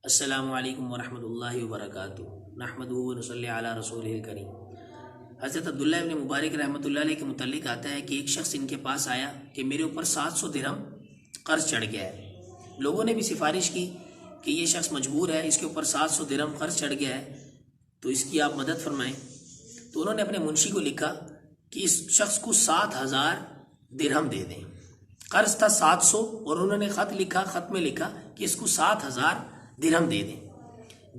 السلام علیکم ورحمۃ اللہ وبرکاتہ نحمدہ ونصلی علی رسولہ الکریم۔ حضرت عبداللہ ابن مبارک رحمۃ اللہ علیہ کے متعلق آتا ہے کہ ایک شخص ان کے پاس آیا کہ میرے اوپر 700 درہم قرض چڑھ گیا ہے۔ لوگوں نے بھی سفارش کی کہ یہ شخص مجبور ہے، اس کے اوپر 700 درہم قرض چڑھ گیا ہے، تو اس کی آپ مدد فرمائیں۔ تو انہوں نے اپنے منشی کو لکھا کہ اس شخص کو 7000 درہم دے دیں۔ قرض تھا 700 اور انہوں نے خط لکھا، خط میں لکھا کہ اس کو 7000 درہم دے دیں۔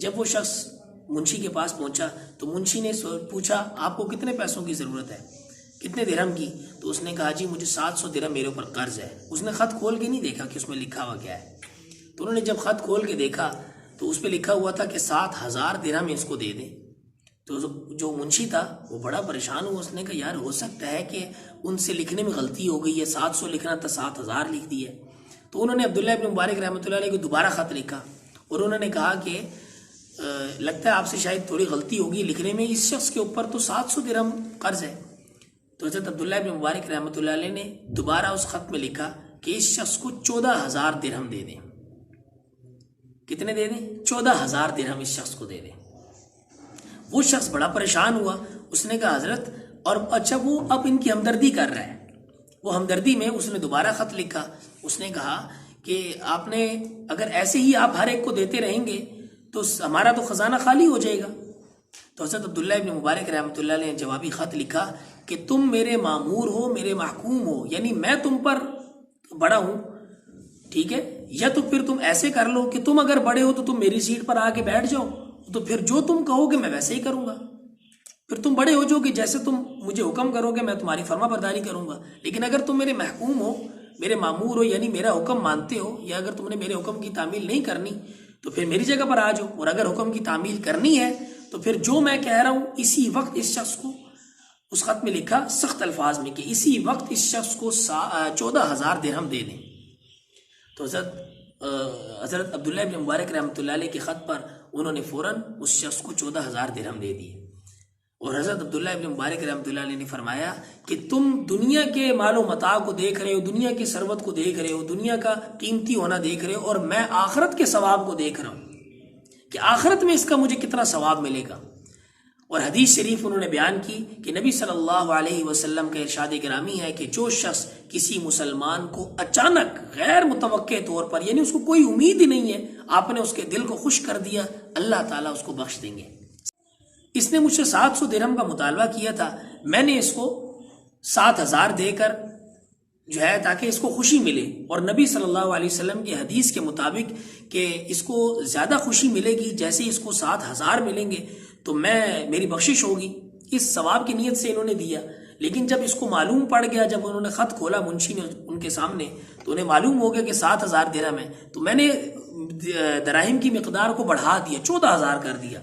جب وہ شخص منشی کے پاس پہنچا تو منشی نے پوچھا آپ کو کتنے پیسوں کی ضرورت ہے، کتنے درہم کی؟ تو اس نے کہا جی مجھے 700 درہم میرے اوپر قرض ہے۔ اس نے خط کھول کے نہیں دیکھا کہ اس میں لکھا ہوا کیا ہے، تو انہوں نے جب خط کھول کے دیکھا تو اس پہ لکھا ہوا تھا کہ 7000 درہم اس کو دے دیں۔ تو جو منشی تھا وہ بڑا پریشان ہوا، اس نے کہا یار ہو سکتا ہے کہ ان سے لکھنے میں غلطی ہو گئی ہے، 700 لکھنا تھا 7000 لکھ دی ہے۔ تو انہوں نے عبداللہ ابن مبارک رحمۃ اللہ علیہ کو دوبارہ خط لکھا اور انہوں نے کہا کہ لگتا ہے آپ سے شاید تھوڑی غلطی ہوگی لکھنے میں، اس شخص کے اوپر تو 700 درہم قرض ہے۔ تو حضرت عبداللہ ابن مبارک رحمۃ اللہ علیہ نے دوبارہ اس خط میں لکھا کہ اس شخص کو 14000 درہم دے دیں۔ کتنے دے دیں؟ 14000 درہم اس شخص کو دے دیں۔ وہ شخص بڑا پریشان ہوا، اس نے کہا حضرت، اور اچھا وہ اب ان کی ہمدردی کر رہا ہے، وہ ہمدردی میں اس نے دوبارہ خط لکھا۔ اس نے کہا کہ آپ نے اگر ایسے ہی آپ ہر ایک کو دیتے رہیں گے تو ہمارا تو خزانہ خالی ہو جائے گا۔ تو حضرت عبداللہ ابن مبارک رحمۃ اللہ علیہ نے جوابی خط لکھا کہ تم میرے مامور ہو، میرے محکوم ہو، یعنی میں تم پر بڑا ہوں، ٹھیک ہے؟ یا تو پھر تم ایسے کر لو کہ تم اگر بڑے ہو تو تم میری سیٹ پر آ کے بیٹھ جاؤ، تو پھر جو تم کہو گے میں ویسے ہی کروں گا۔ پھر تم بڑے ہو جو کہ جیسے تم مجھے حکم کرو گے میں تمہاری فرما برداری کروں گا۔ لیکن اگر تم میرے محکوم ہو، میرے مامور ہو، یعنی میرا حکم مانتے ہو، یا اگر تم نے میرے حکم کی تعمیل نہیں کرنی تو پھر میری جگہ پر آ جاؤ، اور اگر حکم کی تعمیل کرنی ہے تو پھر جو میں کہہ رہا ہوں اسی وقت اس شخص کو، اس خط میں لکھا سخت الفاظ میں کہ اسی وقت اس شخص کو 14000 درہم دے دیں۔ تو حضرت عبداللہ ابن مبارک رحمۃ اللہ علیہ کے خط پر انہوں نے فوراً اس شخص کو 14000 درہم دے دیے۔ اور حضرت عبداللہ ابن مبارک رحمۃ اللہ علیہ نے فرمایا کہ تم دنیا کے مال و متاع کو دیکھ رہے ہو، دنیا کی ثروت کو دیکھ رہے ہو، دنیا کا قیمتی ہونا دیکھ رہے ہو، اور میں آخرت کے ثواب کو دیکھ رہا ہوں کہ آخرت میں اس کا مجھے کتنا ثواب ملے گا۔ اور حدیث شریف انہوں نے بیان کی کہ نبی صلی اللہ علیہ وسلم کا ارشاد گرامی ہے کہ جو شخص کسی مسلمان کو اچانک غیر متوقع طور پر، یعنی اس کو کوئی امید ہی نہیں ہے، آپ نے اس کے دل کو خوش کر دیا، اللہ تعالیٰ اس کو بخش دیں گے۔ اس نے مجھ سے 700 درہم کا مطالبہ کیا تھا، میں نے اس کو 7000 دے کر جو ہے تاکہ اس کو خوشی ملے، اور نبی صلی اللہ علیہ وسلم کی حدیث کے مطابق کہ اس کو زیادہ خوشی ملے گی جیسے اس کو 7000 ملیں گے تو میری بخشش ہوگی، اس ثواب کی نیت سے انہوں نے دیا۔ لیکن جب اس کو معلوم پڑ گیا، جب انہوں نے خط کھولا منشی نے ان کے سامنے، تو انہیں معلوم ہو گیا کہ 7000 درہم ہے، تو میں نے دراہم کی مقدار کو بڑھا دیا، 14000 کر دیا،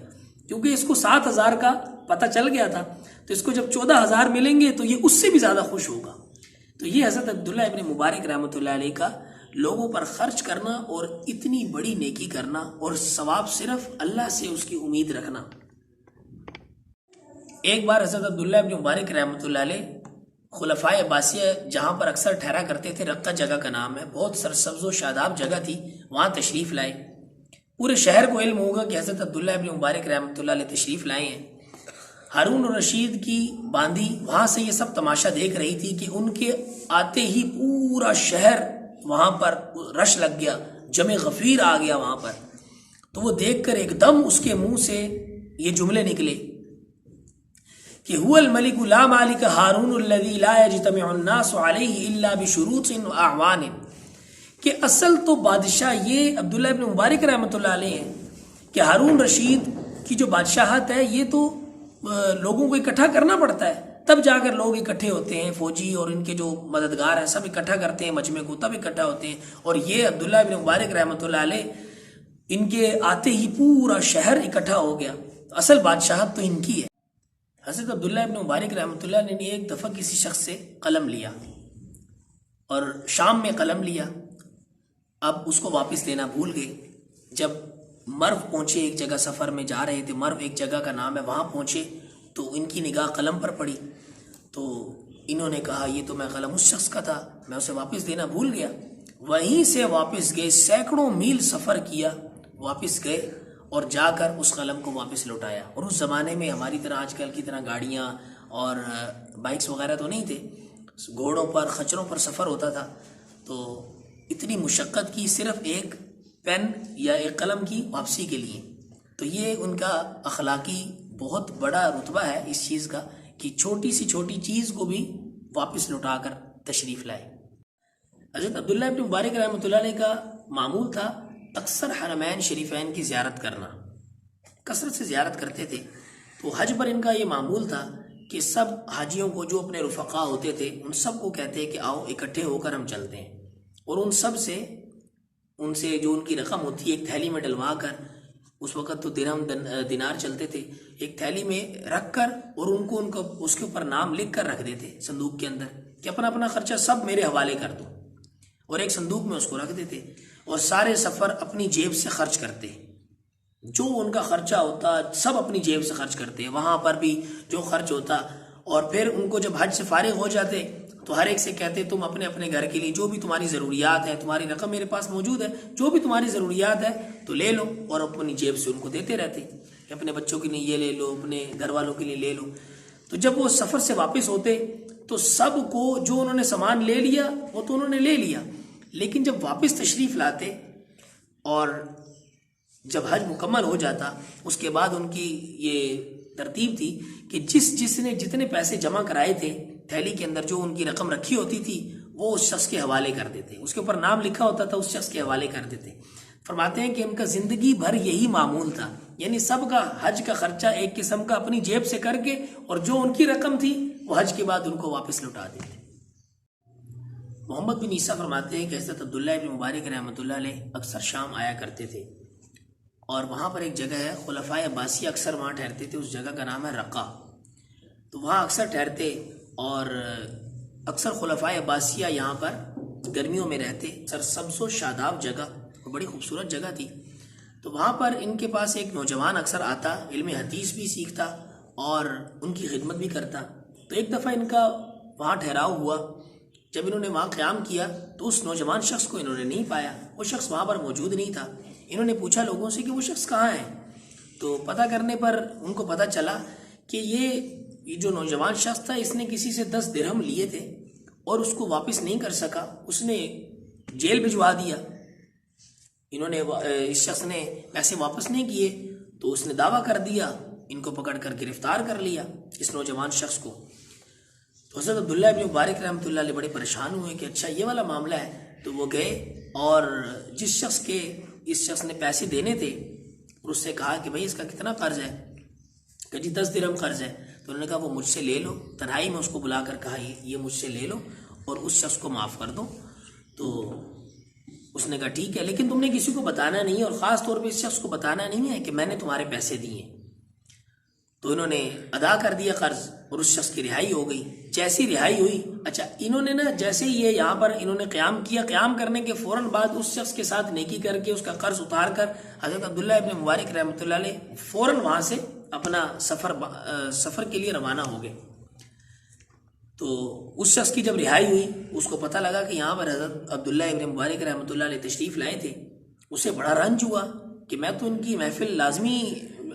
کیونکہ اس کو 7000 کا پتہ چل گیا تھا، تو اس کو جب 14000 ملیں گے تو یہ اس سے بھی زیادہ خوش ہوگا۔ تو یہ حضرت عبداللہ ابن مبارک رحمۃ اللہ علیہ کا لوگوں پر خرچ کرنا اور اتنی بڑی نیکی کرنا اور ثواب صرف اللہ سے اس کی امید رکھنا۔ ایک بار حضرت عبداللہ ابن مبارک رحمۃ اللہ علیہ خلفائے عباسیہ جہاں پر اکثر ٹھہرا کرتے تھے، رقہ جگہ کا نام ہے، بہت سرسبز و شاداب جگہ تھی، وہاں تشریف لائے۔ پورے شہر کو علم ہوگا کہ حضرت عبداللہ ابن مبارک رحمۃ اللہ علیہ تشریف لائے ہیں۔ ہارون الرشید کی باندی وہاں سے یہ سب تماشا دیکھ رہی تھی کہ ان کے آتے ہی پورا شہر وہاں پر رش لگ گیا، جمع غفیر آ گیا وہاں پر۔ تو وہ دیکھ کر ایک دم اس کے منہ سے یہ جملے نکلے کہ هو الملک لا مالک ہارون الذی لا یجتمع الناس علیہ الا بشروط و اعوان، کہ اصل تو بادشاہ یہ عبداللہ ابن مبارک رحمۃ اللہ علیہ ہیں کہ ہارون رشید کی جو بادشاہت ہے یہ تو لوگوں کو اکٹھا کرنا پڑتا ہے، تب جا کر لوگ اکٹھے ہوتے ہیں، فوجی اور ان کے جو مددگار ہیں سب اکٹھا کرتے ہیں مجمع کو، تب اکٹھا ہوتے ہیں، اور یہ عبداللہ ابن مبارک رحمۃ اللہ علیہ ان کے آتے ہی پورا شہر اکٹھا ہو گیا، اصل بادشاہت تو ان کی ہے۔ حضرت عبداللہ ابن مبارک رحمۃ اللہ علیہ نے ایک دفعہ کسی شخص سے قلم لیا اور شام میں قلم لیا، اب اس کو واپس دینا بھول گئے۔ جب مرو پہنچے، ایک جگہ سفر میں جا رہے تھے، مرو ایک جگہ کا نام ہے، وہاں پہنچے تو ان کی نگاہ قلم پر پڑی، تو انہوں نے کہا یہ تو میں قلم اس شخص کا تھا، میں اسے واپس دینا بھول گیا۔ وہیں سے واپس گئے، سینکڑوں میل سفر کیا، واپس گئے اور جا کر اس قلم کو واپس لوٹایا. اور اس زمانے میں ہماری طرح آج کل کی طرح گاڑیاں اور بائکس وغیرہ تو نہیں تھے، گھوڑوں پر خچروں پر سفر ہوتا تھا. تو اتنی مشقت کی صرف ایک پین یا ایک قلم کی واپسی کے لیے. تو یہ ان کا اخلاقی بہت بڑا رتبہ ہے اس چیز کا کہ چھوٹی سی چھوٹی چیز کو بھی واپس لوٹا کر تشریف لائے. حضرت عبداللہ ابن مبارک رحمۃ اللہ علیہ کا معمول تھا اکثر حرمین شریفین کی زیارت کرنا، کثرت سے زیارت کرتے تھے. تو حج پر ان کا یہ معمول تھا کہ سب حاجیوں کو جو اپنے رفقا ہوتے تھے ان سب کو کہتے کہ آؤ اکٹھے ہو کر ہم چلتے ہیں، اور ان سب سے ان سے جو ان کی رقم ہوتی ہے ایک تھیلی میں ڈلوا کر، اس وقت تو درہم دینار چلتے تھے، ایک تھیلی میں رکھ کر اور ان کو اس کے اوپر نام لکھ کر رکھ دیتے صندوق کے اندر کہ اپنا اپنا خرچہ سب میرے حوالے کر دو، اور ایک صندوق میں اس کو رکھ دیتے. اور سارے سفر اپنی جیب سے خرچ کرتے، جو ان کا خرچہ ہوتا سب اپنی جیب سے خرچ کرتے، وہاں پر بھی جو خرچ ہوتا. اور پھر ان کو جب حج سے فارغ ہو جاتے تو ہر ایک سے کہتے تم اپنے اپنے گھر کے لیے جو بھی تمہاری ضروریات ہیں، تمہاری رقم میرے پاس موجود ہے، جو بھی تمہاری ضروریات ہے تو لے لو، اور اپنی جیب سے ان کو دیتے رہتے کہ اپنے بچوں کے لیے یہ لے لو، اپنے گھر والوں کے لیے لے لو. تو جب وہ سفر سے واپس ہوتے تو سب کو جو انہوں نے سامان لے لیا وہ تو انہوں نے لے لیا، لیکن جب واپس تشریف لاتے اور جب حج مکمل ہو جاتا اس کے بعد ان کی یہ ترتیب تھی کہ جس نے جتنے پیسے جمع کرائے تھے تھیلی کے اندر جو ان کی رقم رکھی ہوتی تھی وہ اس شخص کے حوالے کر دیتے، اس کے اوپر نام لکھا ہوتا تھا اس شخص کے حوالے کر دیتے. فرماتے ہیں کہ ان کا زندگی بھر یہی معمول تھا، یعنی سب کا حج کا خرچہ ایک قسم کا اپنی جیب سے کر کے اور جو ان کی رقم تھی وہ حج کے بعد ان کو واپس لوٹا دیتے. محمد بن عیسیٰ فرماتے ہیں کہ حضرت عبداللہ ابن مبارک رحمۃ اللہ علیہ اکثر شام آیا کرتے تھے، اور وہاں پر ایک جگہ ہے خلفائے عباسیہ اکثر وہاں ٹھہرتے تھے، اس جگہ کا نام ہے رقہ. تو وہاں اکثر ٹھہرتے اور اکثر خلفائے عباسیہ یہاں پر گرمیوں میں رہتے. سرسبز و شاداب جگہ، بڑی خوبصورت جگہ تھی. تو وہاں پر ان کے پاس ایک نوجوان اکثر آتا، علم حدیث بھی سیکھتا اور ان کی خدمت بھی کرتا. تو ایک دفعہ ان کا وہاں ٹھہراؤ ہوا، جب انہوں نے وہاں قیام کیا تو اس نوجوان شخص کو انہوں نے نہیں پایا، وہ شخص وہاں پر موجود نہیں تھا. انہوں نے پوچھا لوگوں سے کہ وہ شخص کہاں ہے، تو پتہ کرنے پر ان کو پتہ چلا کہ یہ جو نوجوان شخص تھا اس نے کسی سے 10 درہم لیے تھے اور اس کو واپس نہیں کر سکا، اس نے جیل بھجوا دیا. انہوں نے اس شخص نے پیسے واپس نہیں کیے تو اس نے دعویٰ کر دیا، ان کو پکڑ کر گرفتار کر لیا اس نوجوان شخص کو. تو حضرت عبداللہ ابن مبارک رحمۃ اللہ علیہ بڑے پریشان ہوئے کہ اچھا یہ والا معاملہ ہے. تو وہ گئے اور اس شخص نے پیسے دینے تھے اور اس سے کہا کہ بھائی اس کا کتنا قرض ہے، کہ جی 10 درہم قرض ہے. تو انہوں نے کہا وہ مجھ سے لے لو، تنہائی میں اس کو بلا کر کہا یہ مجھ سے لے لو اور اس شخص کو معاف کر دو. تو اس نے کہا ٹھیک ہے، لیکن تم نے کسی کو بتانا نہیں اور خاص طور پہ اس شخص کو بتانا نہیں ہے کہ میں نے تمہارے پیسے دیے. تو انہوں نے ادا کر دیا قرض اور اس شخص کی رہائی ہو گئی. جیسی رہائی ہوئی، اچھا انہوں نے جیسے ہی یہ یہاں پر انہوں نے قیام کیا، قیام کرنے کے فوراً بعد اس شخص کے ساتھ نیکی کر کے اس کا قرض اتار کر حضرت عبداللہ ابن مبارک رحمۃ اللہ علیہ فوراً وہاں سے اپنا سفر کے لیے روانہ ہو گئے. تو اس شخص کی جب رہائی ہوئی اس کو پتہ لگا کہ یہاں پر حضرت عبداللہ ابن مبارک رحمۃ اللہ علیہ تشریف لائے تھے. اسے بڑا رنج ہوا کہ میں تو ان کی محفل لازمی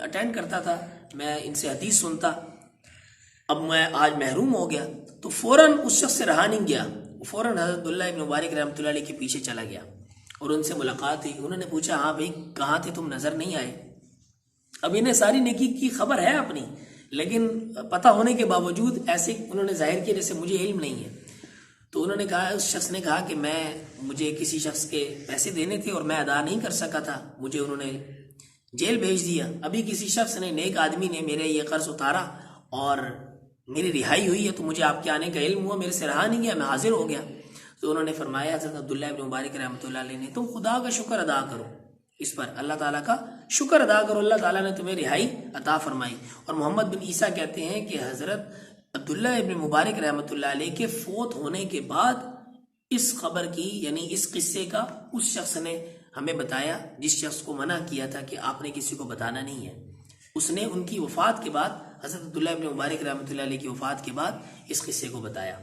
اٹینڈ کرتا تھا، میں ان سے حدیث سنتا، اب میں آج محروم ہو گیا. تو فوراً اس شخص سے رہا نہیں گیا، فوراً حضرت عبداللہ ابن مبارک رحمۃ اللہ علیہ کے پیچھے چلا گیا اور ان سے ملاقات ہوئی. انہوں نے پوچھا ہاں بھائی کہاں تھے تم، نظر نہیں آئے. اب انہیں ساری نیکی کی خبر ہے اپنی، لیکن پتہ ہونے کے باوجود ایسے انہوں نے ظاہر کیا جیسے مجھے علم نہیں ہے. تو انہوں نے کہا، اس شخص نے کہا کہ مجھے کسی شخص کے پیسے دینے تھے اور میں ادا نہیں کر سکا تھا، مجھے انہوں نے جیل بھیج دیا. ابھی کسی شخص نے، نیک آدمی نے میرے یہ قرض اتارا اور میری رہائی ہوئی ہے، تو مجھے آپ کے آنے کا علم ہوا، میرے سے رہا نہیں گیا، میں حاضر ہو گیا. تو انہوں نے فرمایا حضرت عبداللہ ابن مبارک رحمۃ اللہ علیہ نے، تم خدا کا شکر ادا کرو، اس پر اللہ تعالیٰ کا شکر ادا کرو، اللہ تعالیٰ نے تمہیں رہائی عطا فرمائی. اور محمد بن عیسیٰ کہتے ہیں کہ حضرت عبداللہ ابن مبارک رحمۃ اللہ علیہ کے فوت ہونے کے بعد اس خبر کی، یعنی اس قصے کا اس شخص نے ہمیں بتایا جس شخص کو منع کیا تھا کہ آپ نے کسی کو بتانا نہیں ہے. اس نے ان کی وفات کے بعد، حضرت عبداللہ ابن مبارک رحمۃ اللہ علیہ کی وفات کے بعد اس قصے کو بتایا.